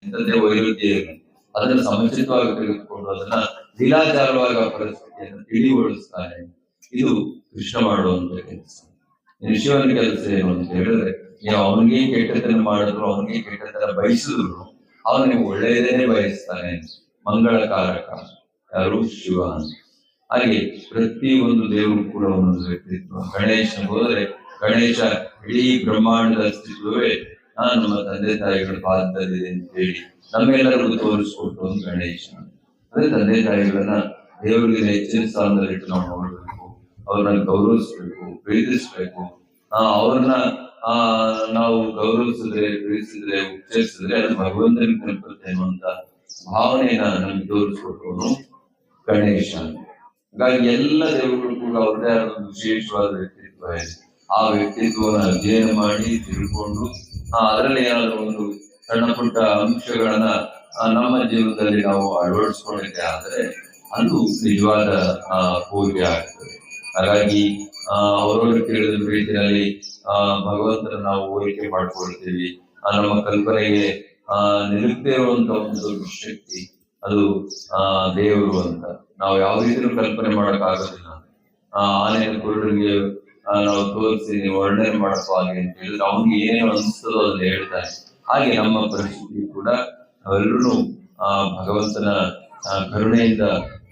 ಎಂತದೇ ವೈರುಧ್ಯ ಇರಲಿ ಅದನ್ನು ಸಮಚಿತವಾಗಿ ತೆಗೆದುಕೊಂಡು ಅದನ್ನ ಲೀಲಾಚಾರವಾಗಿ ಆ ಪರಿಸ್ಥಿತಿಯನ್ನು ತಿಳಿಗೊಳಿಸ್ತಾನೆ. ಇದು ಕೃಷ್ಣ ಮಾಡುವಂತ ಕೆಲಸ. ಶಿವನ ಕೆಲಸ ಏನು ಅಂತ ಹೇಳಿದ್ರೆ, ನೀವು ಅವನಿಗೆ ಕೆಟ್ಟತನ ಮಾಡಿದ್ರು, ಅವನಿಗೆ ಕೆಟ್ಟತನ ಬಯಸಿದ್ರು ಅವನಿಗೆ ಒಳ್ಳೆಯದೇನೆ ಬಯಸ್ತಾನೆ. ಮಂಗಳಕಾರಕ ಯಾರು? ಶಿವ. ಹಾಗೆ ಪ್ರತಿ ಒಂದು ದೇವರು ಕೂಡ ಒಂದೊಂದು ವ್ಯಕ್ತಿತ್ವ. ಗಣೇಶನ ಹೋದ್ರೆ ಗಣೇಶ ಇಡೀ ಬ್ರಹ್ಮಾಂಡದ ಅಸ್ತಿತ್ವವೇ ನಮ್ಮ ತಂದೆ ತಾಯಿಗಳ ಪಾದದಲ್ಲಿದೆ ಅಂತ ಹೇಳಿ ನಮ್ಮೆಲ್ಲರಿಗೂ ತೋರಿಸ್ಕೊಟ್ಟು ಒಂದು ಗಣೇಶ. ಅದೇ ತಂದೆ ತಾಯಿಗಳನ್ನ ದೇವರಿಗೆ ಹೆಚ್ಚಿನ ಸ್ಥಾನದಲ್ಲಿಟ್ಟು ನಾವು ನೋಡ್ಬೇಕು, ಅವ್ರನ್ನ ಗೌರವಿಸ್ಬೇಕು, ಪ್ರೀತಿಸ್ಬೇಕು. ಅವ್ರನ್ನ ನಾವು ಗೌರವಿಸಿದ್ರೆ, ಪ್ರೀತಿಸಿದ್ರೆ, ಉಚ್ಚರಿಸಿದ್ರೆ ಅದು ಭಗವಂತನ ಕಲ್ಪತೆ ಅನ್ನುವಂತ ಭಾವನೆಯನ್ನ ನಮ್ಗೆ ತೋರಿಸ್ಕೊಟ್ಟವನು ಗಣೇಶ. ಹಾಗಾಗಿ ಎಲ್ಲ ದೇವರುಗಳು ಕೂಡ ಅವ್ರದೇ ಆದ ಒಂದು ವಿಶೇಷವಾದ ವ್ಯಕ್ತಿತ್ವ ಇದೆ. ಆ ವ್ಯಕ್ತಿತ್ವವನ್ನು ಅಧ್ಯಯನ ಮಾಡಿ ತಿಳ್ಕೊಂಡು ಅದರಲ್ಲಿ ಏನಾದ್ರು ಒಂದು ಸಣ್ಣ ಪುಟ್ಟ ಅಂಶಗಳನ್ನ ನಮ್ಮ ಜೀವನದಲ್ಲಿ ನಾವು ಅಳವಡಿಸ್ಕೊಂಡಿದ್ದೆ ಆದ್ರೆ ಅದು ನಿಜವಾದ ಪೂಜೆ ಆಗ್ತದೆ. ಹಾಗಾಗಿ ಅವರವರು ಕೇಳಿದ ರೀತಿಯಲ್ಲಿ ಭಗವಂತನ ನಾವು ಹೋಲಿಕೆ ಮಾಡ್ಕೊಳ್ತೀವಿ. ನಮ್ಮ ಕಲ್ಪನೆಗೆ ನಿರುಕ್ತಿ ಇರುವಂತ ಒಂದು ದೊಡ್ಡ ಶಕ್ತಿ ಅದು ದೇವರು ಅಂತ ನಾವು ಯಾವ ರೀತಿಯೂ ಕಲ್ಪನೆ ಮಾಡಕ್ ಆಗೋದಿಲ್ಲ. ಆನೆಯ ಕುರುಡರಿಗೆ ನಾವು ತೋರಿಸಿ ನೀವು ವರ್ಣನೆ ಮಾಡಕ್ಕೂ ಹಾಗೆ ಅಂತ ಹೇಳಿದ್ರೆ ಅವನಿಗೆ ಏನೇನು ಅನಿಸ್ತದೋ ಅದನ್ನ ಹೇಳ್ತಾನೆ. ಹಾಗೆ ನಮ್ಮ ಪರಿಸ್ಥಿತಿ ಕೂಡ ನಾವೆಲ್ಲರೂ ಭಗವಂತನ ಕರುಣೆಯಿಂದ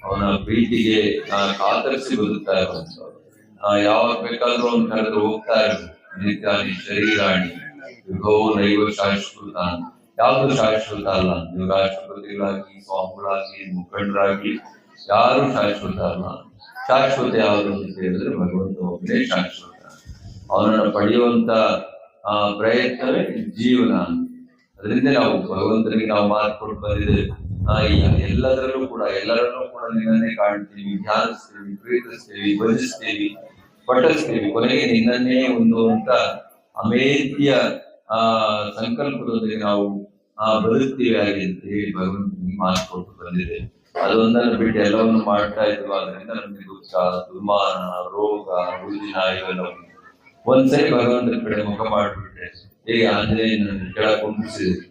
ಅವನ ಪ್ರೀತಿಗೆ ಕಾತರಿಸಿ ಬದುಕ್ತಾ ಇರುವಂತವ್ರು. ಯಾವಾಗ ಬೇಕಾದ್ರೂ ಅವನು ಕರೆದು ಹೋಗ್ತಾ ಇರೋದು. ನಿತ್ಯಾನಿ ಶರೀರಾಣಿ ಯುಗೋ ನೈವ ಶಾಶ್ವತ. ಯಾವುದು ಶಾಶ್ವತ ಅಲ್ಲ. ನೀವು ರಾಷ್ಟ್ರಪತಿಗಳಾಗಿ, ಸ್ವಾಮಿಗಳಾಗಿ, ಮುಖಂಡರಾಗಿ ಯಾರು ಶಾಶ್ವತ ಅಲ್ಲ. ಶಾಶ್ವತ ಯಾವುದು ಅಂತ ಹೇಳಿದ್ರೆ ಭಗವಂತ ಒಬ್ಬನೇ ಶಾಶ್ವತ. ಅವನನ್ನು ಪಡೆಯುವಂತ ಪ್ರಯತ್ನವೇ ಜೀವನ. ಅದರಿಂದ ನಾವು ಭಗವಂತನಿಗೆ ನಾವು ಮಾತು ಕೊಟ್ಟು ಬಂದಿದ್ದೇವೆ. ಎಲ್ಲರಲ್ಲೂ ಕೂಡ ನಿನ್ನನ್ನೇ ಕಾಣ್ತೀವಿ, ಧ್ಯಾನಿಸ್ತೀವಿ, ಪ್ರೀತಿಸ್ತೀವಿ, ಭಜಿಸ್ತೀವಿ, ಪಠಿಸ್ತೀವಿ, ಕೊನೆಗೆ ನಿನ್ನನ್ನೇ ಹೊಂದುವಂತ ಅಮೇಧ್ಯ ಸಂಕಲ್ಪದೊಂದಿಗೆ ನಾವು ಬದುಕ್ತೀವಿ ಹಾಗೆ ಅಂತ ಹೇಳಿ ಭಗವಂತನಿಗೆ ಮಾತು ಕೊಟ್ಟು ಬಂದಿದೆ. ಅದೊಂದನ್ನು ಬಿಟ್ಟು ಎಲ್ಲವನ್ನು ಮಾಡ್ತಾ ಇದ್ವು. ಅದರಿಂದ ನಮ್ಗೆ ದುಃಖ, ದುರ್ಮಾನ, ರೋಗ, ರುಜಿನ ಇವೆಲ್ಲ ಒಂದ್ಸರಿ ಭಗವಂತನ ಕಡೆ ಮುಖ ಮಾಡಿಬಿಟ್ರೆ, ಹೇಗೆ ಆಂಜನೇಯನ ಕೆಳ ಕುಂಬಿಸಿದ್ರು,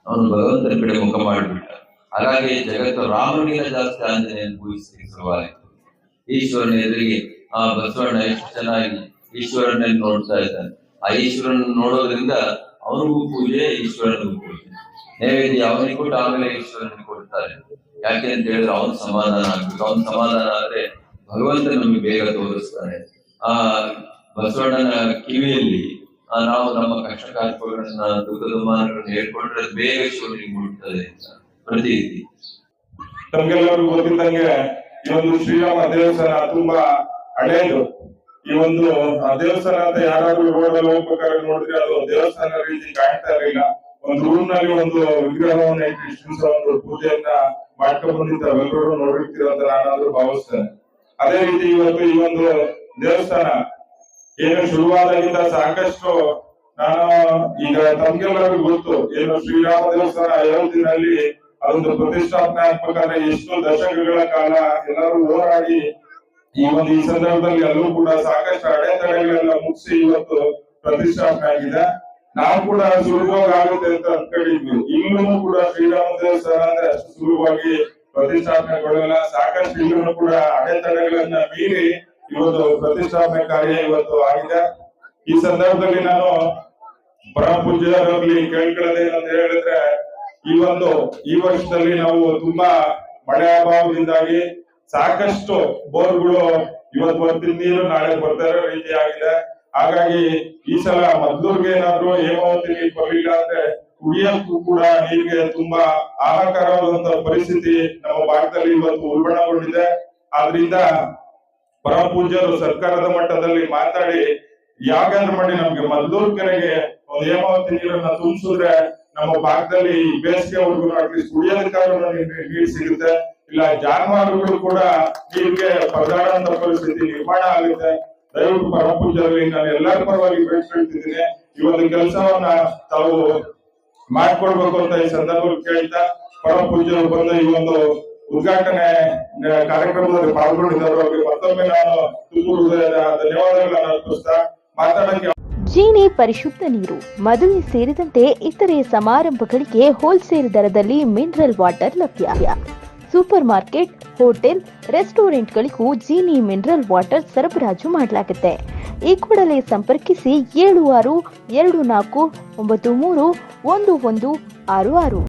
ಅವನು ಭಗವಂತನ ಕಡೆ ಮುಖ ಮಾಡಿಬಿಟ್ಟ. ಹಾಗಾಗಿ ಜಗತ್ತು ರಾಮನಿಗಿಂತ ಜಾಸ್ತಿ ಆಂಜನೇಯನ ಪೂಜಿಸಲಿಕ್ಕೆ ಶುರುವಾಯಿತು. ಈಶ್ವರನ ಎದುರಿಗೆ ಬಸವಣ್ಣ ಎಷ್ಟು ಚೆನ್ನಾಗಿ ಈಶ್ವರನ ನೋಡ್ತಾ ಇದ್ದಾನೆ. ಆ ಈಶ್ವರನ ನೋಡೋದ್ರಿಂದ ಅವನಿಗೂ ಪೂಜೆ, ಈಶ್ವರನಿಗೂ ಪೂಜೆ. ನೈವೇದ್ಯ ಅವನಿಗೆ ಕೊಟ್ಟು ಆಮೇಲೆ ಈಶ್ವರನಿಗೆ ಕೊಡ್ತಾರೆ. ಯಾಕೆ ಅಂತ ಹೇಳಿದ್ರೆ ಅವನು ಸಮಾಧಾನ ಆಗ್ಬೇಕು. ಅವನು ಸಮಾಧಾನ ಆದ್ರೆ ಭಗವಂತ ನಮಗೆ ಬೇಗ ತೋರಿಸ್ತಾನೆ. ಬಸವಣ್ಣನ ಕಿವಿಯಲ್ಲಿ ನಾವು ನಮ್ಮ ಕಷ್ಟ ಕಾರ್ಪಗಳನ್ನ, ದುಃಖದ ಮಾನಗಳನ್ನು ಹೇಳ್ಕೊಂಡ್ರೆ ಬೇಗ ಶಿವನಿಗೆ ಮುಟ್ತದೆ ಅಂತ ಪ್ರತೀತಿ. ನಮ್ಗೆಲ್ಲರಿಗೂ ಗೊತ್ತಿದ್ದಂಗೆ ಈ ಒಂದು ಶ್ರೀರಾಮ ದೇವಸ್ಥಾನ ತುಂಬಾ ಹಳೆಯದು. ಈ ಒಂದು ದೇವಸ್ಥಾನ ಅಂತ ಯಾರಾದ್ರೂ ರೋಡಲ್ಲಿ ಹೋಗ್ಬೇಕಾದ್ರೆ ನೋಡಿದ್ರೆ ಅದು ದೇವಸ್ಥಾನ ರೀತಿ ಕಾಣ್ತಾ ಇರಲಿಲ್ಲ. ಒಂದು ರೂಮ್ ನಲ್ಲಿ ಒಂದು ವಿಗ್ರಹವನ್ನ ಇಟ್ಟು ಒಂದು ಪೂಜೆಯನ್ನ ಮಾಡ್ಕೊಂಡು ಬಂದಿದ್ದಾರೆ. ಎಲ್ಲರೂ ನೋಡಿರ್ತೀರ ಅಂತ ನಾನಾದ್ರೂ ಭಾವಿಸ್ತೇನೆ. ಅದೇ ರೀತಿ ಇವತ್ತು ಈ ಒಂದು ದೇವಸ್ಥಾನ ಏನು ಶುರುವಾದಾಗಿಂದ ಸಾಕಷ್ಟು ನಾನು ಈಗ ತಮ್ಗೆಲ್ಲರಿಗೂ ಗೊತ್ತು, ಏನು ಶ್ರೀರಾಮ ದೇವಸ್ಥಾನ ಅಯೋಧ್ಯೆಯಲ್ಲಿ ಅದೊಂದು ಪ್ರತಿಷ್ಠಾಪನೆ ಆಗ್ಬೇಕಾದ್ರೆ ಎಷ್ಟು ದಶಕಗಳ ಕಾಲ ಎಲ್ಲರೂ ಹೋರಾಡಿ ಈ ಸಂದರ್ಭದಲ್ಲಿ ಎಲ್ಲರೂ ಕೂಡ ಸಾಕಷ್ಟು ಅಡೆತಡೆಗಳೆಲ್ಲ ಮುಗಿಸಿ ಇವತ್ತು ಪ್ರತಿಷ್ಠಾಪನೆ ಆಗಿದೆ. ನಾವು ಕೂಡ ಸುಲಭವಾಗಿ ಆಗುತ್ತೆ ಅಂತ ಅನ್ಕೊಂಡಿದ್ವಿ. ಇಲ್ಲೂ ಕೂಡ ಶ್ರೀರಾಮ ದೇವಸ್ಥಾನ ಅಂದ್ರೆ ಅಷ್ಟು ಸುಲಭವಾಗಿ ಪ್ರತಿಷ್ಠಾಪನೆಗೊಳ್ಳಲ್ಲ. ಸಾಕಷ್ಟು ಇಲ್ಲೂ ಕೂಡ ಅಡೆತಡೆಗಳನ್ನ ಮೀರಿ ಇವತ್ತು ಪ್ರತಿಷ್ಠಾಪನೆ ಕಾರ್ಯ ಇವತ್ತು ಆಗಿದೆ. ಈ ಸಂದರ್ಭದಲ್ಲಿ ನಾನು ಪರಮ ಪೂಜ್ಯರಲ್ಲಿ ಕೇಳ್ಕೊಳ್ಳೋದೇನಂತ ಹೇಳಿದ್ರೆ, ಈ ವರ್ಷದಲ್ಲಿ ನಾವು ತುಂಬಾ ಮಳೆ ಅಭಾವದಿಂದಾಗಿ ಸಾಕಷ್ಟು ಬೋರ್ಗಳು ಇವತ್ತು ಬರ್ತಿದ್ ನೀರು ನಾಳೆ ಬರ್ತಾ ಇರೋ ರೀತಿ ಆಗಿದೆ. ಹಾಗಾಗಿ ಈ ಸಲ ಮದ್ದೂರ್ಗೆ ಏನಾದ್ರು ಹೇಮಾವತಿ ನೀರು ಬರಲಿಲ್ಲ ಅಂದ್ರೆ ಕುಡಿಯಕ್ಕೂ ಕೂಡ ನೀರಿಗೆ ತುಂಬಾ ಹಾಹಾಕಾರವಾದಂತ ಪರಿಸ್ಥಿತಿ ನಮ್ಮ ಭಾರತದಲ್ಲಿ ಇವತ್ತು ಉಲ್ಬಣಗೊಂಡಿದೆ. ಆದ್ರಿಂದ ಪರಮ ಪೂಜ್ಯರು ಸರ್ಕಾರದ ಮಟ್ಟದಲ್ಲಿ ಮಾತಾಡಿ ಯಾವ್ದಾದ್ರು ಮಾಡಿ ನಮ್ಗೆ ಮದ್ದೂರ್ ಕೆರೆಗೆ ಒಂದು ಹೇಮಾವತಿ ನೀರನ್ನ ತುಂಬಿಸಿದ್ರೆ ನಮ್ಮ ಭಾಗದಲ್ಲಿ ಬೇಸಿಗೆವರೆಗೂ ಅಟ್ಲೀಸ್ಟ್ ಕುಡಿಯೋದಕ್ಕಾದ್ರೂ ನೀರು ಸಿಗುತ್ತೆ. ಇಲ್ಲ ಜಾನುವಾರುಗಳು ಕೂಡ ನೀರಿಗೆ ಪರದಾಡುವಂತ ಪರಿಸ್ಥಿತಿ ನಿರ್ಮಾಣ ಆಗುತ್ತೆ. ದಯವಿಟ್ಟು ಪರಮ ಪೂಜ್ಯರಲ್ಲಿ ನಾನು ಎಲ್ಲರ ಪರವಾಗಿ ಬೇಡ್ಕೊಳ್ತಿದ್ದೀನಿ, ಈ ಒಂದು ಕೆಲಸವನ್ನ ತಾವು ಮಾಡ್ಕೊಡ್ಬೇಕು ಅಂತ ಈ ಸಂದರ್ಭದಲ್ಲಿ ಕೇಳ್ತಾ, ಪರಮ ಪೂಜ್ಯರು ಬಂದ ಈ ಒಂದು ಉದ್ಘಾಟನೆ ಕಾರ್ಯಕ್ರಮದಲ್ಲಿ ಪಾಲ್ಗೊಂಡಿದ್ದವರಿಗೆ ಮತ್ತೊಮ್ಮೆ ನಾನು ತುಂಬ ಹೃದಯದ ಧನ್ಯವಾದಗಳನ್ನು ಅರ್ಪಿಸ್ತಾ ಮಾತಾಡಕ್ಕೆ ಜೀನಿ ಪರಿಶುದ್ಧ ನೀರು, ಮದುವೆ ಸೇರಿದಂತೆ ಇತರೆ ಸಮಾರಂಭಗಳಿಗೆ ಹೋಲ್ಸೇಲ್ ದರದಲ್ಲಿ ಮಿನರಲ್ ವಾಟರ್ ಲಭ್ಯ. ಸೂಪರ್ ಮಾರ್ಕೆಟ್, ಹೋಟೆಲ್, ರೆಸ್ಟೋರೆಂಟ್ಗಳಿಗೂ ಜೀನಿ ಮಿನರಲ್ ವಾಟರ್ ಸರಬರಾಜು ಮಾಡಲಾಗುತ್ತೆ. ಈ ಕೂಡಲೇ ಸಂಪರ್ಕಿಸಿ 7624931166.